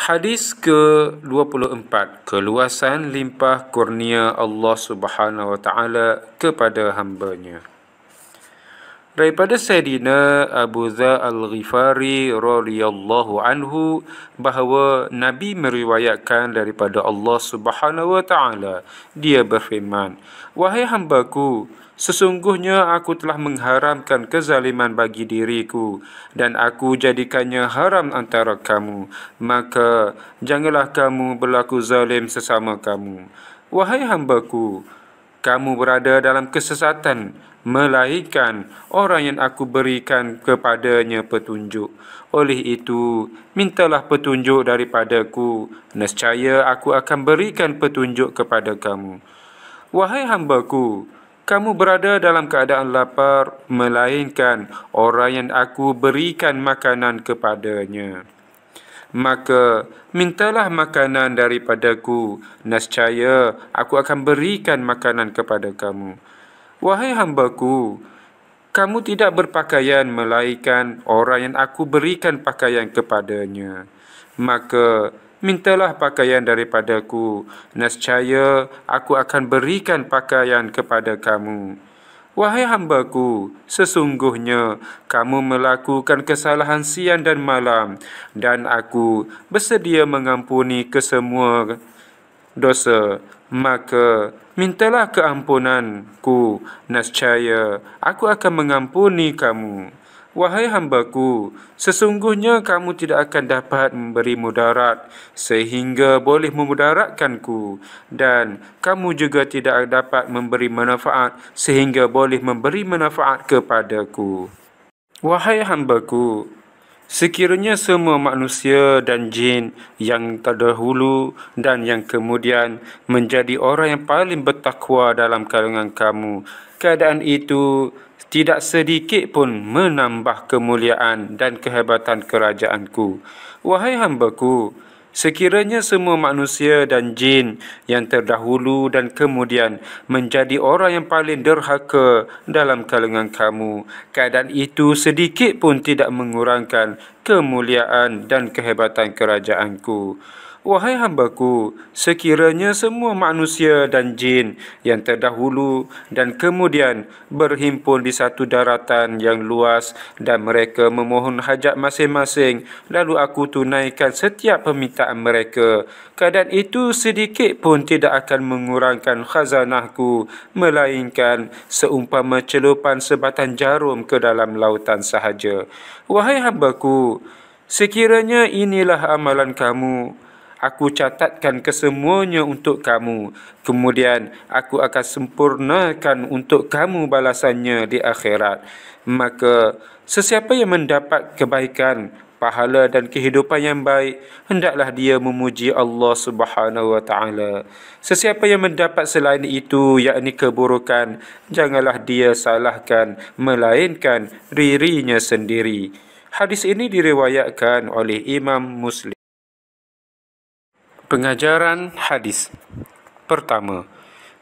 Hadis ke-24, keluasan limpah kurnia Allah Subhanahu wa taala kepada hamba-Nya. Daripada Sayyidina Abu Dza Al-Ghifari radhiyallahu anhu bahawa Nabi meriwayatkan daripada Allah Subhanahu wa taala, dia berfirman, "Wahai hambaku, sesungguhnya aku telah mengharamkan kezaliman bagi diriku dan aku jadikannya haram antara kamu, maka janganlah kamu berlaku zalim sesama kamu. Wahai hambaku, kamu berada dalam kesesatan, melainkan orang yang aku berikan kepadanya petunjuk. Oleh itu, mintalah petunjuk daripadaku, nescaya aku akan berikan petunjuk kepada kamu. Wahai hambaku, kamu berada dalam keadaan lapar, melainkan orang yang aku berikan makanan kepadanya. Maka mintalah makanan daripadaku, nescaya aku akan berikan makanan kepada kamu. Wahai hambaku, kamu tidak berpakaian, melainkan orang yang aku berikan pakaian kepadanya. Maka mintalah pakaian daripadaku, nescaya aku akan berikan pakaian kepada kamu. Wahai hambaku, sesungguhnya kamu melakukan kesalahan siang dan malam, dan aku bersedia mengampuni kesemua dosa. Maka mintalah keampunanku, nescaya aku akan mengampuni kamu. Wahai hambaku, sesungguhnya kamu tidak akan dapat memberi mudarat sehingga boleh memudaratkanku, dan kamu juga tidak dapat memberi manfaat sehingga boleh memberi manfaat kepadaku. Wahai hambaku, sekiranya semua manusia dan jin yang terdahulu dan yang kemudian menjadi orang yang paling bertakwa dalam kalangan kamu, keadaan itu tidak sedikit pun menambah kemuliaan dan kehebatan kerajaanku. Wahai hambaku, sekiranya semua manusia dan jin yang terdahulu dan kemudian menjadi orang yang paling derhaka dalam kalangan kamu, keadaan itu sedikit pun tidak mengurangkan kemuliaan dan kehebatan kerajaanku. Wahai hambaku, sekiranya semua manusia dan jin yang terdahulu dan kemudian berhimpun di satu daratan yang luas dan mereka memohon hajat masing-masing, lalu aku tunaikan setiap permintaan mereka, keadaan itu sedikit pun tidak akan mengurangkan khazanahku, melainkan seumpama celupan sebatang jarum ke dalam lautan sahaja. Wahai hambaku, sekiranya inilah amalan kamu, aku catatkan kesemuanya untuk kamu. Kemudian aku akan sempurnakan untuk kamu balasannya di akhirat. Maka sesiapa yang mendapat kebaikan, pahala dan kehidupan yang baik, hendaklah dia memuji Allah Subhanahu wa taala. Sesiapa yang mendapat selain itu, yakni keburukan, janganlah dia salahkan, melainkan dirinya sendiri. Hadis ini diriwayatkan oleh Imam Muslim. Pengajaran hadis. Pertama,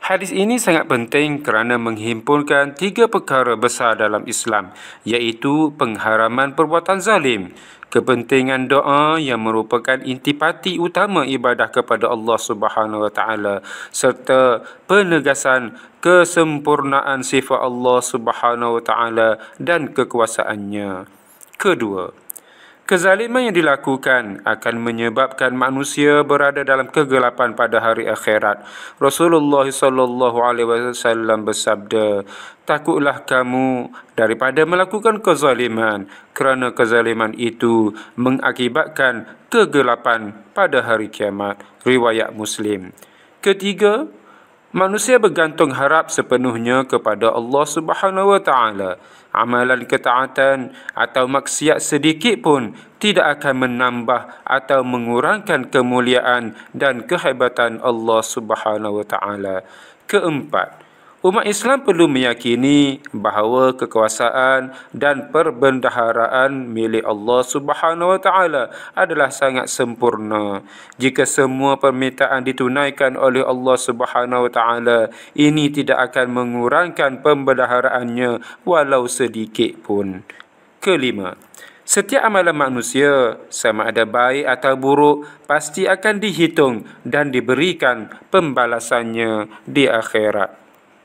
hadis ini sangat penting kerana menghimpunkan 3 perkara besar dalam Islam, iaitu pengharaman perbuatan zalim, kepentingan doa yang merupakan intipati utama ibadah kepada Allah Subhanahu wa taala, serta penegasan kesempurnaan sifat Allah Subhanahu wa taala dan kekuasaannya. Kedua, kezaliman yang dilakukan akan menyebabkan manusia berada dalam kegelapan pada hari akhirat. Rasulullah SAW bersabda, "Takutlah kamu daripada melakukan kezaliman, kerana kezaliman itu mengakibatkan kegelapan pada hari kiamat." Riwayat Muslim. Ketiga, manusia bergantung harap sepenuhnya kepada Allah Subhanahu wa taala. Amalan ketaatan atau maksiat sedikit pun tidak akan menambah atau mengurangkan kemuliaan dan kehebatan Allah Subhanahu wa taala. Keempat, umat Islam perlu meyakini bahawa kekuasaan dan perbendaharaan milik Allah Subhanahu wa taala adalah sangat sempurna. Jika semua permintaan ditunaikan oleh Allah Subhanahu wa taala, ini tidak akan mengurangkan pembendaharaannya walau sedikit pun. Kelima, Setiap amalan manusia, sama ada baik atau buruk, pasti akan dihitung dan diberikan pembalasannya di akhirat.